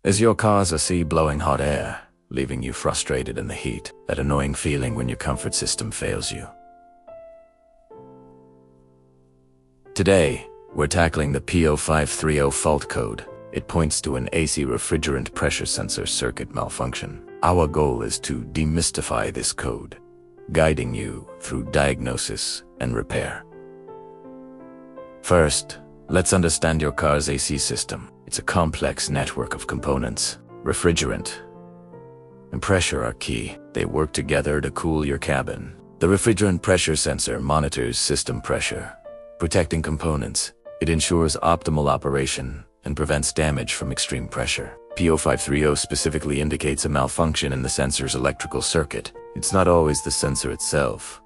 Is your car's AC blowing hot air, leaving you frustrated in the heat? That annoying feeling when your comfort system fails you. Today, we're tackling the P0530 fault code. It points to an AC refrigerant pressure sensor circuit malfunction. Our goal is to demystify this code, guiding you through diagnosis and repair. First, let's understand your car's AC system. It's a complex network of components. Refrigerant and pressure are key. They work together to cool your cabin. The refrigerant pressure sensor monitors system pressure, protecting components. It ensures optimal operation and prevents damage from extreme pressure. P0530 specifically indicates a malfunction in the sensor's electrical circuit. It's not always the sensor itself,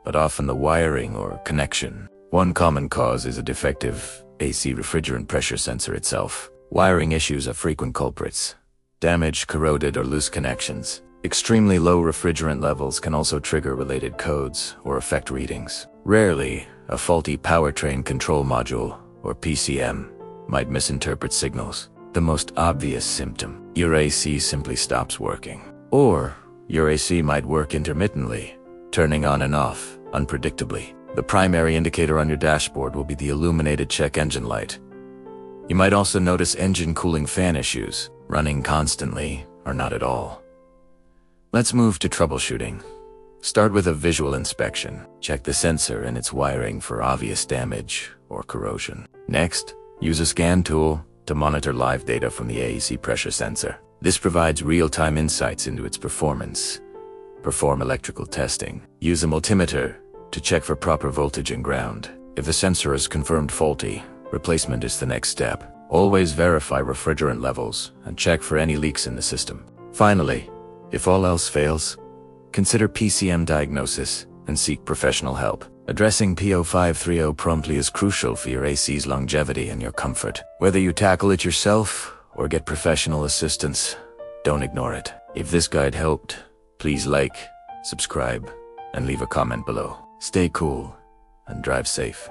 but often the wiring or connection. One common cause is a defective AC refrigerant pressure sensor itself. Wiring issues are frequent culprits. Damaged, corroded, or loose connections. Extremely low refrigerant levels can also trigger related codes or affect readings. Rarely, a faulty powertrain control module, or PCM, might misinterpret signals. The most obvious symptom: your AC simply stops working. Or, your AC might work intermittently, turning on and off, unpredictably. The primary indicator on your dashboard will be the illuminated check engine light. You might also notice engine cooling fan issues, running constantly or not at all. Let's move to troubleshooting. Start with a visual inspection. Check the sensor and its wiring for obvious damage or corrosion. Next, use a scan tool to monitor live data from the AC pressure sensor. This provides real-time insights into its performance. Perform electrical testing. Use a multimeter to check for proper voltage and ground. If the sensor is confirmed faulty, replacement is the next step. Always verify refrigerant levels and check for any leaks in the system. Finally, if all else fails, consider PCM diagnosis and seek professional help. Addressing P0530 promptly is crucial for your AC's longevity and your comfort. Whether you tackle it yourself or get professional assistance, don't ignore it. If this guide helped, please like, subscribe, and leave a comment below. Stay cool and drive safe.